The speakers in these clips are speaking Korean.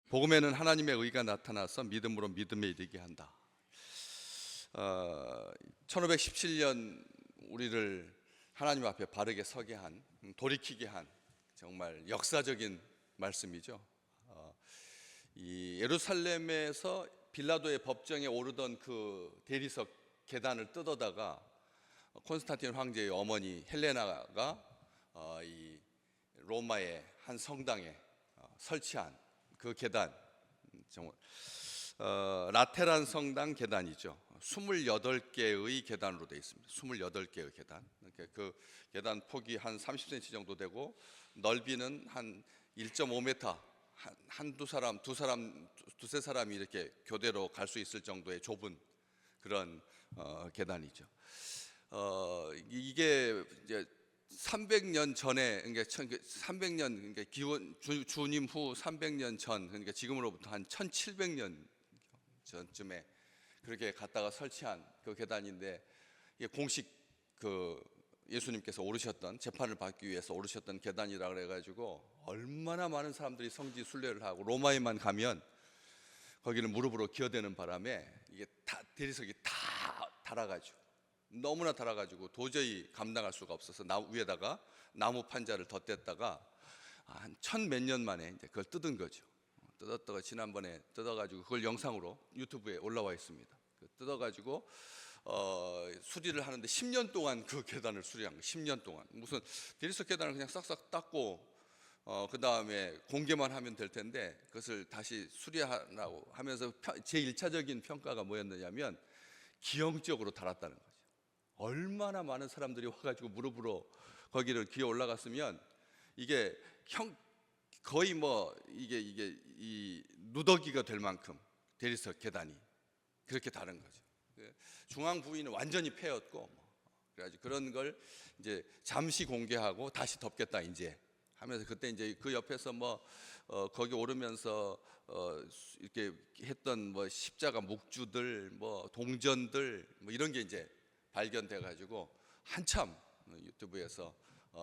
복음에는 하나님의 의가 나타나서 믿음으로 믿음에 이르게 한다. 1517년 우리를 하나님 앞에 바르게 서게 한, 돌이키게 한 정말 역사적인 말씀이죠. 이 예루살렘에서 빌라도의 법정에 오르던 그 대리석 계단을 뜯어다가 콘스탄틴 황제의 어머니 헬레나가 이 로마의 한 성당에 설치한 그 계단, 정말 라테란 성당 계단이죠. 28개의 계단으로 되어 있습니다. 28개의 계단. 그 계단 폭이 한 30cm 정도 되고 넓이는 한 1.5m, 두세 사람이 이렇게 교대로 갈 수 있을 정도의 좁은 그런 계단이죠. 이게 이제 300년 전에, 그러니까 300년, 그러니까 주님 후 300년 전, 그러니까 지금으로부터 한 1700년 전쯤에 그렇게 갖다가 설치한 그 계단인데, 이게 공식 그 예수님께서 오르셨던, 재판을 받기 위해서 오르셨던 계단이라 그래가지고 얼마나 많은 사람들이 성지 순례를 하고, 로마에만 가면 거기는 무릎으로 기어대는 바람에 이게 다 대리석이 다 달아가지고, 너무나 달아가지고 도저히 감당할 수가 없어서 위에다가 나무 판자를 덧댔다가 한 1000몇 년 만에 이제 그걸 뜯은 거죠. 뜯었다가 지난번에 뜯어가지고 그걸 영상으로 유튜브에 올라와 있습니다. 뜯어가지고 수리를 하는데 10년 동안 그 계단을 수리한 거예요. 10년 동안. 무슨 대리석 계단을 그냥 싹싹 닦고 그 다음에 공개만 하면 될 텐데, 그것을 다시 수리하라고 하면서 제1차적인 평가가 뭐였느냐면 기형적으로 달았다는 거죠. 얼마나 많은 사람들이 와가지고 무릎으로 거기를 기어 올라갔으면 이게 거의 뭐 이게 이 누더기가 될 만큼 대리석 계단이 그렇게 다른 거죠. 중앙 부위는 완전히 패였고, 그래가지고 그런 걸 이제 잠시 공개하고 다시 덮겠다 이제 하면서, 그때 이제 그 옆에서 뭐 거기 오르면서 이렇게 했던 뭐 십자가 묵주들, 뭐 동전들, 뭐 이런 게 이제 발견돼 가지고 한참 유튜브에서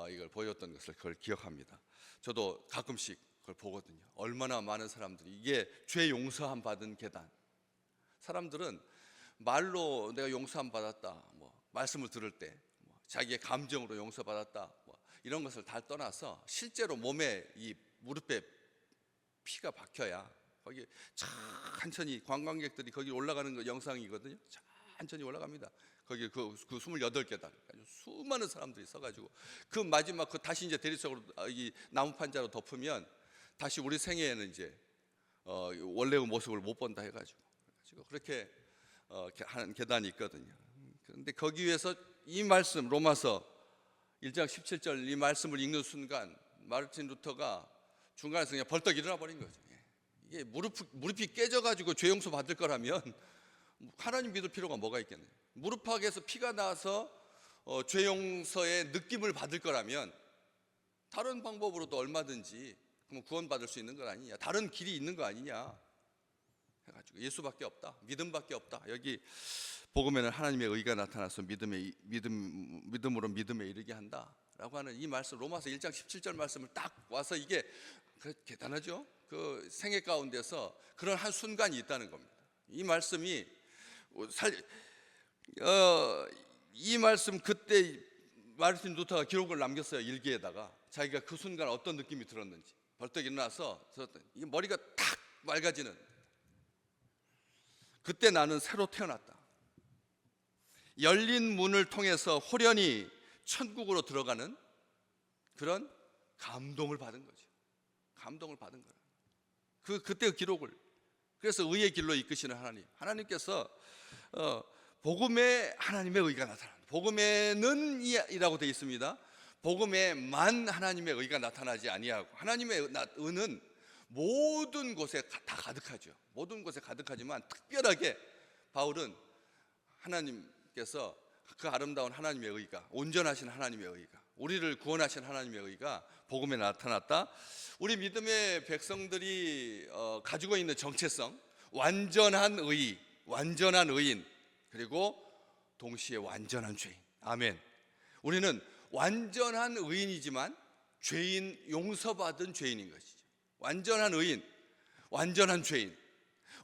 이걸 보였던 것을 그걸 기억합니다. 저도 가끔씩 그걸 보거든요. 얼마나 많은 사람들이, 이게 죄 용서함 받은 계단. 사람들은 말로 내가 용서함 받았다, 뭐 말씀을 들을 때 뭐 자기의 감정으로 용서받았다, 뭐 이런 것을 다 떠나서 실제로 몸에, 이 무릎에 피가 박혀야 거기 천천히 관광객들이 거기 올라가는 거 영상이거든요. 천천히 올라갑니다. 거기 그 28계단 수많은 사람들이 서가지고 그 마지막 그 다시 이제 대리석으로 이 나무 판자로 덮으면 다시 우리 생애에는 이제 원래의 모습을 못 본다 해가지고 그렇게 하는 계단이 있거든요. 그런데 거기 위해서 이 말씀, 로마서 1장 17절 이 말씀을 읽는 순간 마르틴 루터가 중간에서 그냥 벌떡 일어나 버린 거죠. 이게 무릎이 깨져가지고 죄 용서 받을 거라면 하나님 믿을 필요가 뭐가 있겠네요. 무릎팍에서 피가 나서 죄 용서의 느낌을 받을 거라면 다른 방법으로도 얼마든지 그럼 구원받을 수 있는 건 아니냐, 다른 길이 있는 거 아니냐 해가지고 예수밖에 없다, 믿음밖에 없다. 여기 복음에는 하나님의 의가 나타나서 믿음으로 믿음에 이르게 한다라고 하는 이 말씀, 로마서 1장 17절 말씀을 딱 와서, 이게 대단하죠. 그 생애 가운데서 그런 한 순간이 있다는 겁니다. 이 말씀이 이 말씀, 그때 마르틴 루터가 기록을 남겼어요. 일기에다가 자기가 그 순간 어떤 느낌이 들었는지. 벌떡 일어나서 이게 머리가 탁 맑아지는, 그때 나는 새로 태어났다. 열린 문을 통해서 호련히 천국으로 들어가는 그런 감동을 받은 거죠. 감동을 받은 거예요. 그때 그 기록을. 그래서 의의 길로 이끄시는 하나님께서 복음에 하나님의 의가 나타난다. 복음에는 이라고 되어 있습니다. 복음에만 하나님의 의가 나타나지 아니하고, 하나님의 의는 모든 곳에 다 가득하죠. 모든 곳에 가득하지만 특별하게 바울은 하나님께서 그 아름다운 하나님의 의가, 온전하신 하나님의 의가, 우리를 구원하신 하나님의 의가 복음에 나타났다. 우리 믿음의 백성들이 가지고 있는 정체성, 완전한 의, 완전한 의인, 그리고 동시에 완전한 죄인. 아멘. 우리는 완전한 의인이지만 죄인, 용서받은 죄인인 것이죠. 완전한 의인, 완전한 죄인,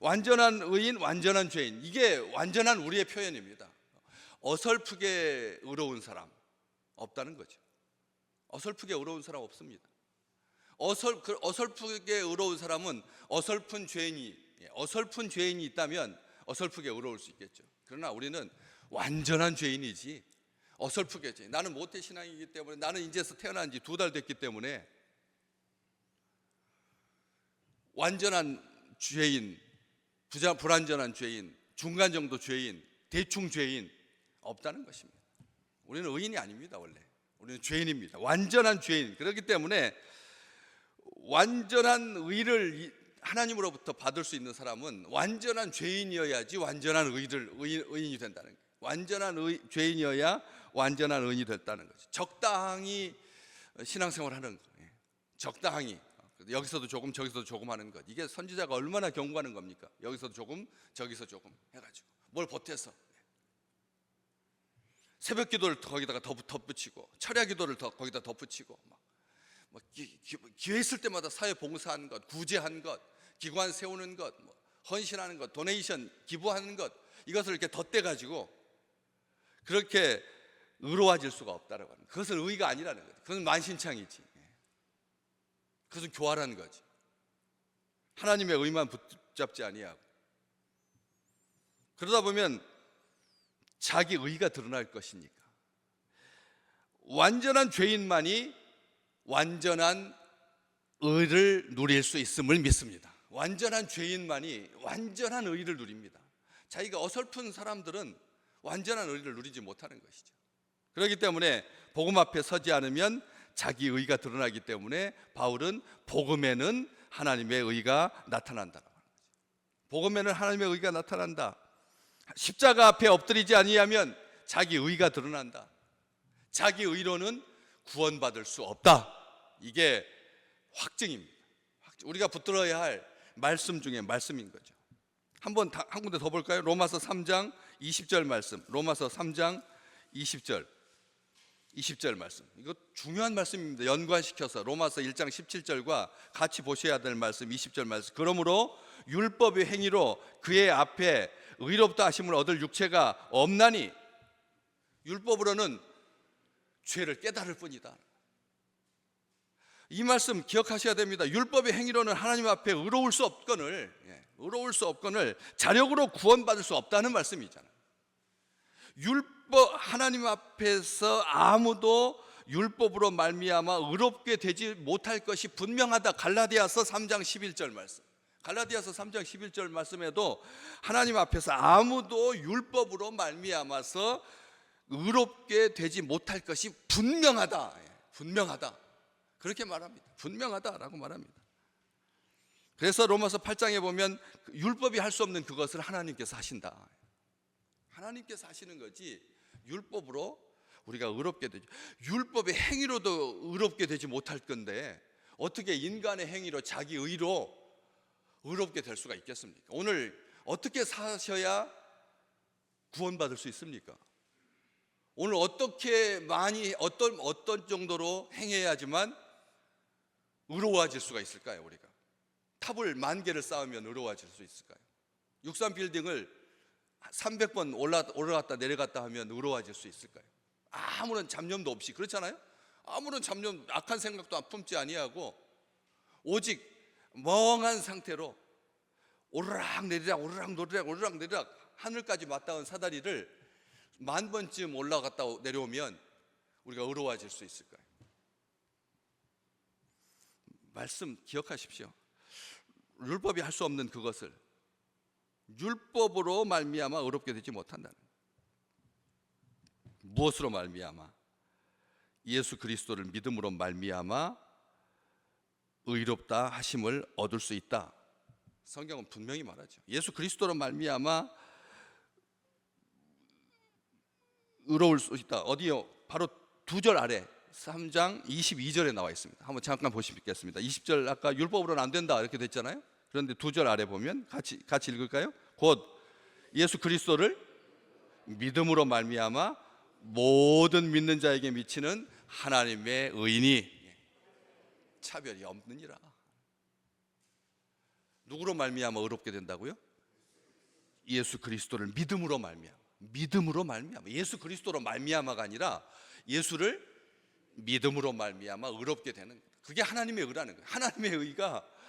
완전한 의인, 완전한 죄인, 이게 완전한 우리의 표현입니다. 어설프게 의로운 사람 없다는 거죠. 어설프게 의로운 사람 없습니다. 어설프게 의로운 사람은 어설픈 죄인이 있다면 어설프게 의로울 수 있겠죠. 그러나 우리는 완전한 죄인이지 어설프게 죄인. 나는 모태신앙이기 때문에, 나는 인제서 태어난 지 2달 됐기 때문에 완전한 죄인, 불완전한 죄인, 중간 정도 죄인, 대충 죄인 없다는 것입니다. 우리는 의인이 아닙니다. 원래 우리는 죄인입니다. 완전한 죄인. 그렇기 때문에 완전한 의를 하나님으로부터 받을 수 있는 사람은 완전한 죄인이어야지 완전한 의인이 된다는 거예요. 완전한 죄인이어야 완전한 의인이 됐다는 거죠. 적당히 신앙생활하는 거예요. 적당히, 여기서도 조금 저기서도 조금 하는 것. 이게 선지자가 얼마나 경고하는 겁니까? 여기서도 조금 저기서 조금 해가지고 뭘 보태서 새벽 기도를 거기다가 덧붙이고, 철야 기도를 거기다 덧붙이고, 기회 있을 때마다 사회 봉사하는 것, 구제한 것, 기관 세우는 것, 헌신하는 것, 도네이션 기부하는 것, 이것을 이렇게 덧대가지고 그렇게 의로워질 수가 없다라고 하는, 그것은 의가 아니라는 거죠. 그것은 만신창이지. 그것은 교활한 거지. 하나님의 의만 붙잡지 아니하고. 그러다 보면 자기 의가 드러날 것이니까. 완전한 죄인만이 완전한 의를 누릴 수 있음을 믿습니다. 완전한 죄인만이 완전한 의를 누립니다. 자기가 어설픈 사람들은 완전한 의를 누리지 못하는 것이죠. 그렇기 때문에 복음 앞에 서지 않으면 자기 의가 드러나기 때문에 바울은 복음에는 하나님의 의가 나타난다라고 하는 거죠. 복음에는 하나님의 의가 나타난다. 십자가 앞에 엎드리지 아니하면 자기 의가 드러난다. 자기 의로는 구원받을 수 없다. 이게 확증입니다. 우리가 붙들어야 할 말씀 중에 말씀인 거죠. 한 군데 더 볼까요? 로마서 3장 20절 말씀. 로마서 3장 20절 말씀. 이거 중요한 말씀입니다. 연관시켜서 로마서 1장 17절과 같이 보셔야 될 말씀, 20절 말씀. 그러므로 율법의 행위로 그의 앞에 의롭다 하심을 얻을 육체가 없나니, 율법으로는 죄를 깨달을 뿐이다. 이 말씀 기억하셔야 됩니다. 율법의 행위로는 하나님 앞에 의로울 수 없거늘 자력으로 구원받을 수 없다는 말씀이잖아요. 하나님 앞에서 아무도 율법으로 말미암아 의롭게 되지 못할 것이 분명하다. 갈라디아서 3장 11절 말씀. 갈라디아서 3장 11절 말씀에도 하나님 앞에서 아무도 율법으로 말미암아서 의롭게 되지 못할 것이 분명하다. 그렇게 말합니다. 분명하다라고 말합니다. 그래서 로마서 8장에 보면 율법이 할 수 없는 그것을 하나님께서 하신다. 하나님께서 하시는 거지 율법으로 우리가 의롭게 되죠. 율법의 행위로도 의롭게 되지 못할 건데 어떻게 인간의 행위로, 자기 의로 의롭게 될 수가 있겠습니까? 오늘 어떻게 사셔야 구원받을 수 있습니까? 오늘 어떻게 많이 어떤 정도로 행해야지만 의로워질 수가 있을까요? 우리가 탑을 10,000개를 쌓으면 의로워질 수 있을까요? 63빌딩을 300번 올라갔다 내려갔다 하면 의로워질 수 있을까요? 아무런 잡념도 없이, 그렇잖아요? 아무런 잡념, 악한 생각도 품지 아니하고 오직 멍한 상태로 오르락내리락 하늘까지 맞닿은 사다리를 10,000번쯤 올라갔다 내려오면 우리가 의로워질 수 있을까요? 말씀 기억하십시오. 율법이 할 수 없는 그것을 율법으로 말미암아 의롭게 되지 못한다는, 무엇으로 말미암아? 예수 그리스도를 믿음으로 말미암아 의롭다 하심을 얻을 수 있다. 성경은 분명히 말하죠. 예수 그리스도로 말미암아 의로울 수 있다. 어디요? 바로 2절 아래 3장 22절에 나와 있습니다. 한번 잠깐 보시겠습니다. 20절 아까 율법으로는 안 된다 이렇게 됐잖아요. 그런데 2절 아래 보면 같이 읽을까요? 곧 예수 그리스도를 믿음으로 말미암아 모든 믿는 자에게 미치는 하나님의 의인이 차별이 없느니라. 누구로 말미암아 의롭게 된다고요? 예수 그리스도를 믿음으로 말미암아. 믿음으로 말미암아. 예수 그리스도로 말미암아가 아니라 예수를 믿음으로 말미암아 의롭게 되는 거예요. 그게 하나님의 의라는 거예요.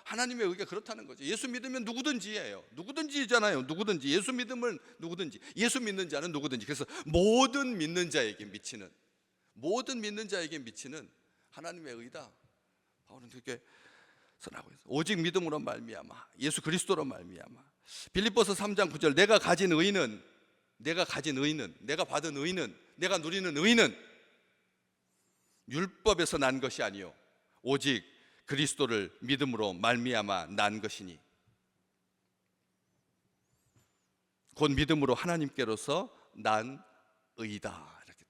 하나님의 의가 그렇다는 거죠. 예수 믿으면 누구든지예요. 누구든지잖아요. 누구든지. 예수 믿으면 누구든지. 예수 믿는 자는 누구든지. 그래서 모든 믿는 자에게 미치는 하나님의 의다. 바울은 그렇게 선하고 있어요. 오직 믿음으로 말미암아. 예수 그리스도로 말미암아. 빌립보서 3장 9절 내가 받은 의는, 내가 누리는 의는 율법에서 난 것이 아니요 오직 그리스도를 믿음으로 말미암아 난 것이니 곧 믿음으로 하나님께로서 난 의다. 이렇게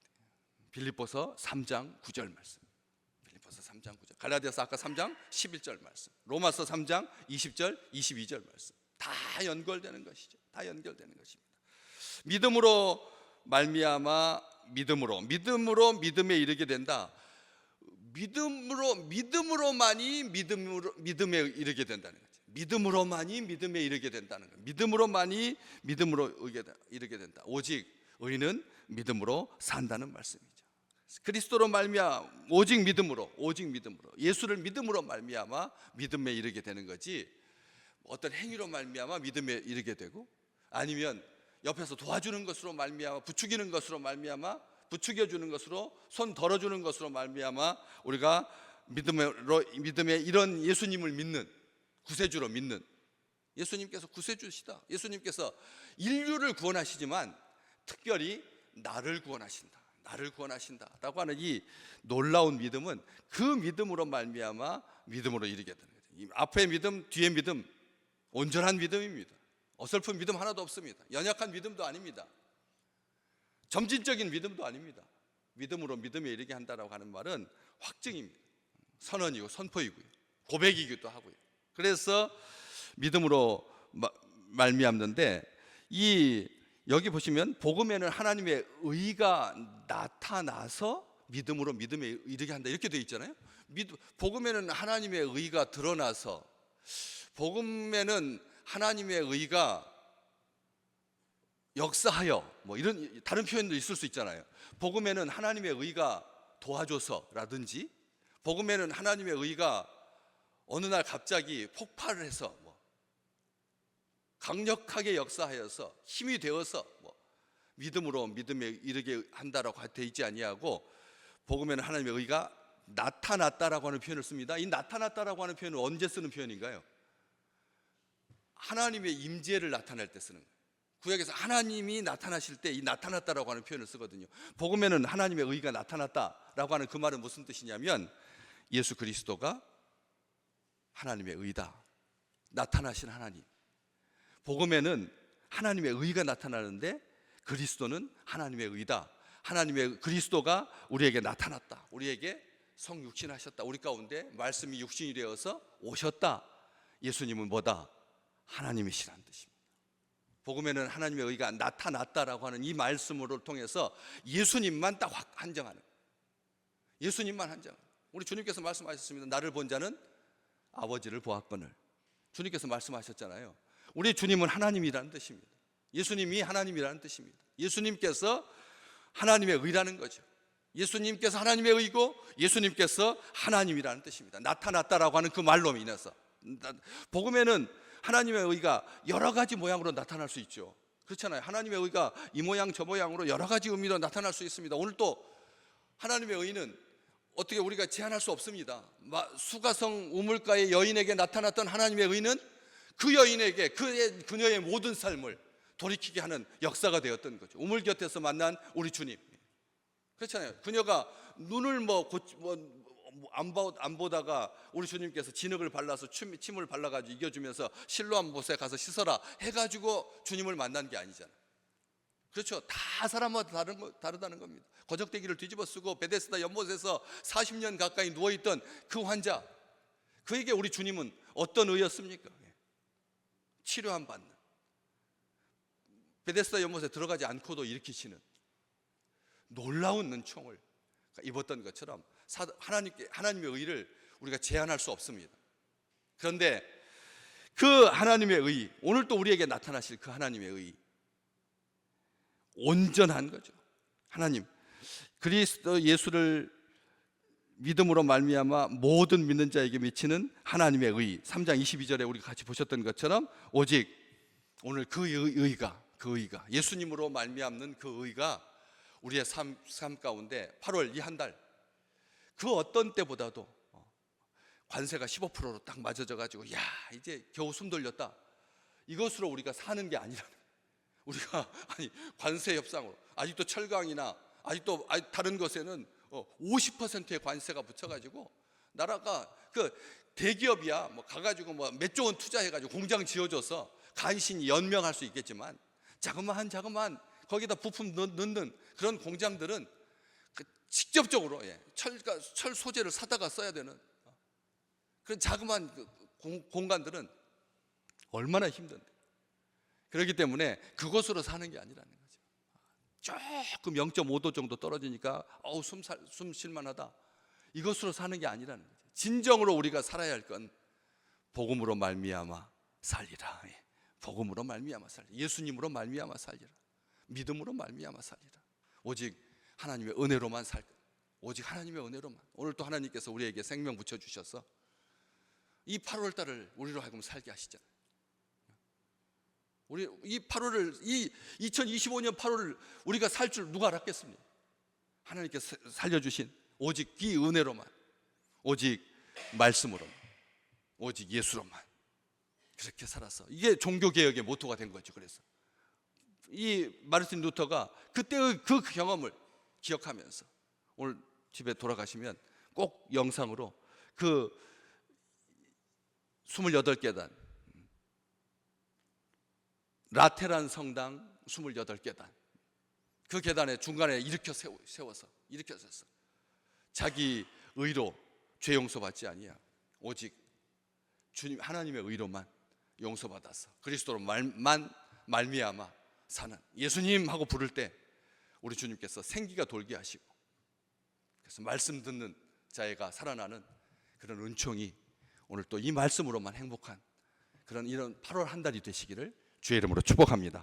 빌립보서 3장 9절 말씀. 빌립보서 3장 9절. 갈라디아서 아까 3장 11절 말씀. 로마서 3장 20절 22절 말씀. 다 연결되는 것이죠. 다 연결되는 것입니다. 믿음으로 말미암아 믿음으로 믿음에 이르게 된다. 믿음으로만이 믿음에 이르게 된다는 거죠. 믿음으로만이 믿음에 이르게 된다는 거예요. 믿음으로만이 믿음으로 이르게 된다. 오직 의인은 믿음으로 산다는 말씀이죠. 그리스도로 말미암아 오직 믿음으로 예수를 믿음으로 말미암아 믿음에 이르게 되는 거지. 어떤 행위로 말미암아 믿음에 이르게 되고 아니면 옆에서 도와주는 것으로 말미암아 부추기는 것으로 말미암아 부추겨주는 것으로 손 덜어주는 것으로 말미암아 우리가 믿음에 이런 예수님을 믿는 구세주로 믿는 예수님께서 구세주시다. 예수님께서 인류를 구원하시지만 특별히 나를 구원하신다라고 하는 이 놀라운 믿음은 그 믿음으로 말미암아 믿음으로 이르게 되는 거죠. 이 앞에 믿음, 뒤에 믿음, 온전한 믿음입니다. 어설픈 믿음 하나도 없습니다. 연약한 믿음도 아닙니다. 점진적인 믿음도 아닙니다. 믿음으로 믿음에 이르게 한다라고 하는 말은 확증입니다. 선언이고 선포이고요. 고백이기도 하고요. 그래서 믿음으로 말미암는데 여기 보시면 복음에는 하나님의 의가 나타나서 믿음으로 믿음에 이르게 한다 이렇게 되어 있잖아요. 복음에는 하나님의 의가 드러나서 복음에는 하나님의 의가 역사하여 뭐 이런 다른 표현도 있을 수 있잖아요. 복음에는 하나님의 의가 도와줘서라든지 복음에는 하나님의 의가 어느 날 갑자기 폭발을 해서 강력하게 역사하여서 힘이 되어서 믿음으로 믿음에 이르게 한다라고 되어 있지 아니하고 복음에는 하나님의 의가 나타났다라고 하는 표현을 씁니다. 이 나타났다라고 하는 표현은 언제 쓰는 표현인가요? 하나님의 임재를 나타낼 때 쓰는 거예요. 구약에서 하나님이 나타나실 때 이 나타났다라고 하는 표현을 쓰거든요. 복음에는 하나님의 의가 나타났다라고 하는 그 말은 무슨 뜻이냐면 예수 그리스도가 하나님의 의다. 나타나신 하나님. 복음에는 하나님의 의가 나타나는데 그리스도는 하나님의 의다. 하나님의 그리스도가 우리에게 나타났다. 우리에게 성육신하셨다. 우리 가운데 말씀이 육신이 되어서 오셨다. 예수님은 뭐다? 하나님이시라는 뜻입니다. 복음에는 하나님의 의가 나타났다라고 하는 이 말씀으로 통해서 예수님만 딱 한정하는 거예요. 예수님만 한정. 우리 주님께서 말씀하셨습니다. 나를 본 자는 아버지를 보았거늘. 주님께서 말씀하셨잖아요. 우리 주님은 하나님이라는 뜻입니다. 예수님이 하나님이라는 뜻입니다. 예수님께서 하나님의 의라는 거죠. 예수님께서 하나님의 의고 예수님께서 하나님이라는 뜻입니다. 나타났다라고 하는 그 말로 인해서 복음에는 하나님의 의가 여러 가지 모양으로 나타날 수 있죠. 그렇잖아요. 하나님의 의가 이 모양 저 모양으로 여러 가지 의미로 나타날 수 있습니다. 오늘 또 하나님의 의는 어떻게 우리가 제한할 수 없습니다. 수가성 우물가의 여인에게 나타났던 하나님의 의는 그 여인에게 그녀의 모든 삶을 돌이키게 하는 역사가 되었던 거죠. 우물 곁에서 만난 우리 주님. 그렇잖아요. 그녀가 눈을 안 보다가 우리 주님께서 진흙을 발라서 침을 발라가지고 이겨주면서 실로암 못에 가서 씻어라 해가지고 주님을 만난 게 아니잖아요. 그렇죠. 다 사람마다 다르다는 겁니다. 거적대기를 뒤집어 쓰고 베데스다 연못에서 40년 가까이 누워있던 그 환자, 그에게 우리 주님은 어떤 의였습니까? 치료함 받는, 베데스다 연못에 들어가지 않고도 일으키시는 놀라운 은총을 입었던 것처럼 하나님의 의를 우리가 제한할 수 없습니다. 그런데 그 하나님의 의, 오늘 또 우리에게 나타나실 그 하나님의 의, 온전한 거죠. 하나님 그리스도 예수를 믿음으로 말미암아 모든 믿는 자에게 미치는 하나님의 의, 3장 22절에 우리가 같이 보셨던 것처럼 오직 오늘 그 의가 예수님으로 말미암는 그 의가 우리의 삶 가운데 8월 이 한 달 그 어떤 때보다도 관세가 15%로 딱 맞아져 가지고 야 이제 겨우 숨 돌렸다, 이것으로 우리가 사는 게 아니라, 우리가 아니 관세 협상으로 아직도 철강이나 아직도 다른 것에는 50%의 관세가 붙여가지고 나라가 그 대기업이야 뭐 가가지고 뭐 몇 조 원 투자해가지고 공장 지어줘서 간신히 연명할 수 있겠지만 자그마한 거기다 부품 넣는 그런 공장들은 직접적으로 철 소재를 사다가 써야 되는 그런 자그마한 공간들은 얼마나 힘든데, 그렇기 때문에 그것으로 사는 게 아니라는 거죠. 조금 0.5도 정도 떨어지니까 숨 쉴만하다, 이것으로 사는 게 아니라는 거죠. 진정으로 우리가 살아야 할 건 복음으로 말미암아 살리라. 복음으로 말미암아 살리라. 예수님으로 말미암아 살리라. 믿음으로 말미암아 살리라. 오직 하나님의 은혜로만 살 것. 오직 하나님의 은혜로만. 오늘 또 하나님께서 우리에게 생명 붙여주셔서 이 8월 달을 우리로 하여금 살게 하시잖아요. 우리 이 8월을, 이 2025년 8월을 우리가 살 줄 누가 알았겠습니까? 하나님께서 살려주신 오직 이 은혜로만, 오직 말씀으로만, 오직 예수로만 그렇게 살아서, 이게 종교개혁의 모토가 된 거죠. 그래서 이 마르틴 루터가 그때의 그 경험을 기억하면서 오늘 집에 돌아가시면 꼭 영상으로 그 28계단 라테란 성당 28계단 그 계단에 중간에 일으켜 세워서 자기 의로 죄 용서받지 아니야, 오직 주님 하나님의 의로만 용서받아서 그리스도로 말미암아 사는 예수님 하고 부를 때 우리 주님께서 생기가 돌게 하시고, 그래서 말씀 듣는 자애가 살아나는 그런 은총이 오늘 또 이 말씀으로만 행복한 그런 이런 8월 한 달이 되시기를 주의 이름으로 축복합니다.